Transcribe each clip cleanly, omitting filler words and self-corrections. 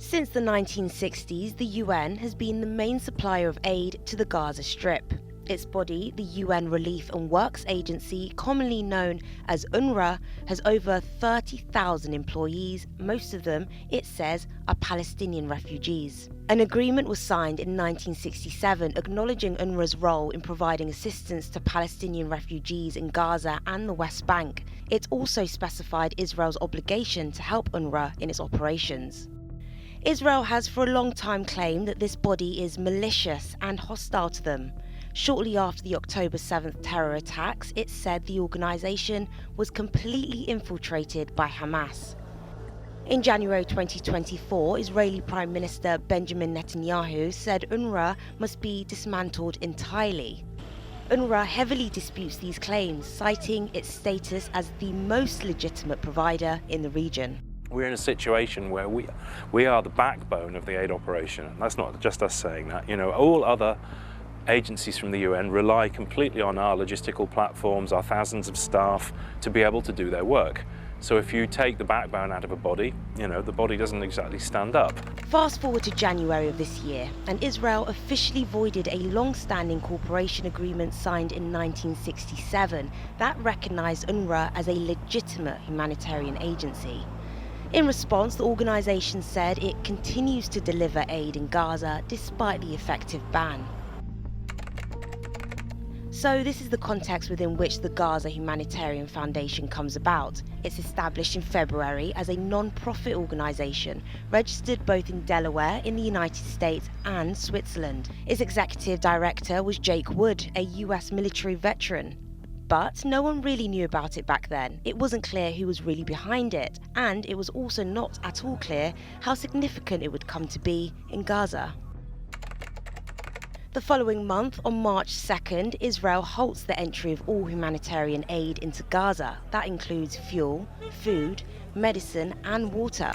Since the 1960s, the UN has been the main supplier of aid to the Gaza Strip. Its body, the UN Relief and Works Agency, commonly known as UNRWA, has over 30,000 employees. Most of them, it says, are Palestinian refugees. An agreement was signed in 1967 acknowledging UNRWA's role in providing assistance to Palestinian refugees in Gaza and the West Bank. It also specified Israel's obligation to help UNRWA in its operations. Israel has for a long time claimed that this body is malicious and hostile to them. Shortly after the October 7th terror attacks, it said the organisation was completely infiltrated by Hamas. In January 2024, Israeli Prime Minister Benjamin Netanyahu said UNRWA must be dismantled entirely. UNRWA heavily disputes these claims, citing its status as the most legitimate provider in the region. We're in a situation where we are the backbone of the aid operation. And that's not just us saying that. You know, all other agencies from the UN rely completely on our logistical platforms, our thousands of staff, to be able to do their work. So if you take the backbone out of a body, you know, the body doesn't exactly stand up. Fast forward to January of this year, and Israel officially voided a long-standing cooperation agreement signed in 1967 that recognised UNRWA as a legitimate humanitarian agency. In response, the organisation said it continues to deliver aid in Gaza despite the effective ban. So this is the context within which the Gaza Humanitarian Foundation comes about. It's established in February as a non-profit organisation, registered both in Delaware in the United States and Switzerland. Its executive director was Jake Wood, a US military veteran. But no one really knew about it back then. It wasn't clear who was really behind it, and it was also not at all clear how significant it would come to be in Gaza. The following month, on March 2nd, Israel halts the entry of all humanitarian aid into Gaza. That includes fuel, food, medicine and water.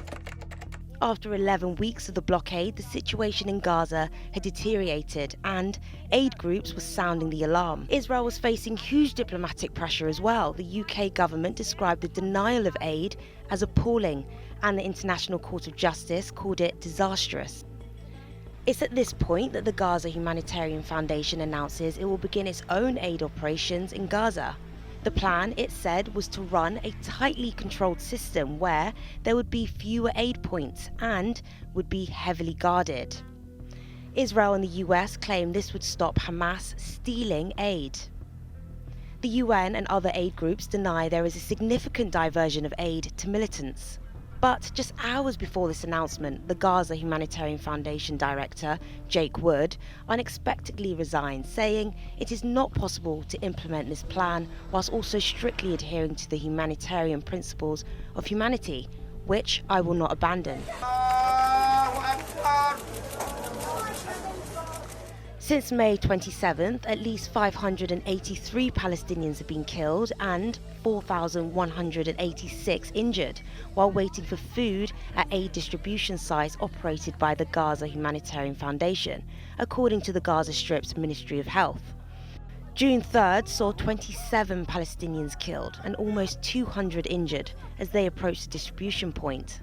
After 11 weeks of the blockade, the situation in Gaza had deteriorated and aid groups were sounding the alarm. Israel was facing huge diplomatic pressure as well. The UK government described the denial of aid as appalling, and the International Court of Justice called it disastrous. It's at this point that the Gaza Humanitarian Foundation announces it will begin its own aid operations in Gaza. The plan, it said, was to run a tightly controlled system where there would be fewer aid points and would be heavily guarded. Israel and the US claimed this would stop Hamas stealing aid. The UN and other aid groups deny there is a significant diversion of aid to militants. But just hours before this announcement, the Gaza Humanitarian Foundation director, Jake Wood, unexpectedly resigned, saying it is not possible to implement this plan whilst also strictly adhering to the humanitarian principles of humanity, which I will not abandon. Since May 27th, at least 583 Palestinians have been killed and 4,186 injured while waiting for food at aid distribution sites operated by the Gaza Humanitarian Foundation, according to the Gaza Strip's Ministry of Health. June 3rd saw 27 Palestinians killed and almost 200 injured as they approached the distribution point.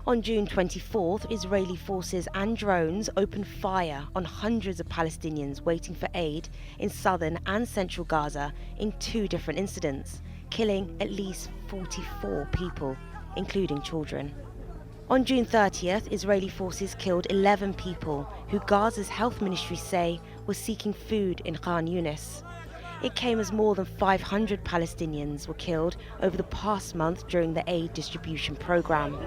On June 24th, Israeli forces and drones opened fire on hundreds of Palestinians waiting for aid in southern and central Gaza in 2 different incidents, killing at least 44 people, including children. On June 30th, Israeli forces killed 11 people who Gaza's health ministry say were seeking food in Khan Yunis. It came as more than 500 Palestinians were killed over the past month during the aid distribution program.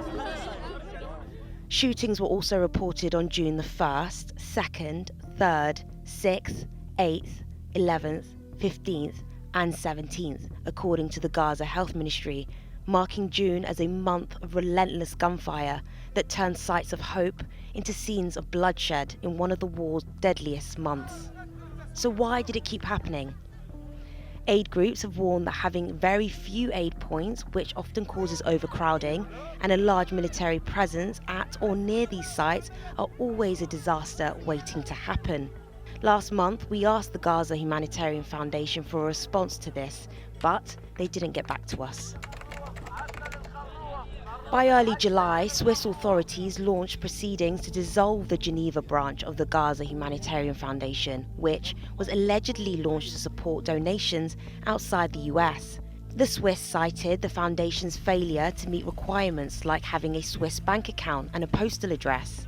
Shootings were also reported on June the 1st, 2nd, 3rd, 6th, 8th, 11th, 15th and 17th, according to the Gaza Health Ministry, marking June as a month of relentless gunfire that turned sites of hope into scenes of bloodshed in one of the war's deadliest months. So why did it keep happening? Aid groups have warned that having very few aid points, which often causes overcrowding, and a large military presence at or near these sites are always a disaster waiting to happen. Last month, we asked the Gaza Humanitarian Foundation for a response to this, but they didn't get back to us. By early July, Swiss authorities launched proceedings to dissolve the Geneva branch of the Gaza Humanitarian Foundation, which was allegedly launched to support donations outside the US. The Swiss cited the foundation's failure to meet requirements like having a Swiss bank account and a postal address.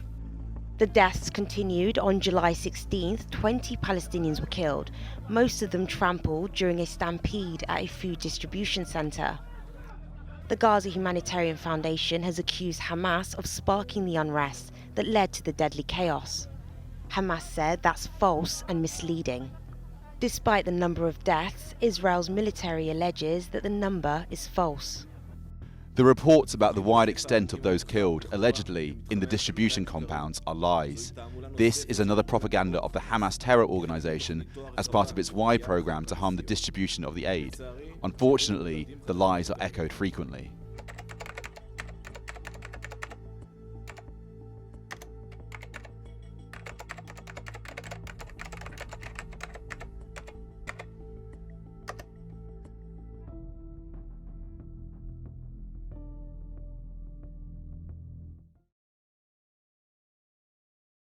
The deaths continued. On July 16th, 20 Palestinians were killed, most of them trampled during a stampede at a food distribution centre. The Gaza Humanitarian Foundation has accused Hamas of sparking the unrest that led to the deadly chaos. Hamas said that's false and misleading. Despite the number of deaths, Israel's military alleges that the number is false. The reports about the wide extent of those killed, allegedly, in the distribution compounds are lies. This is another propaganda of the Hamas terror organisation as part of its Y programme to harm the distribution of the aid. Unfortunately, the lies are echoed frequently.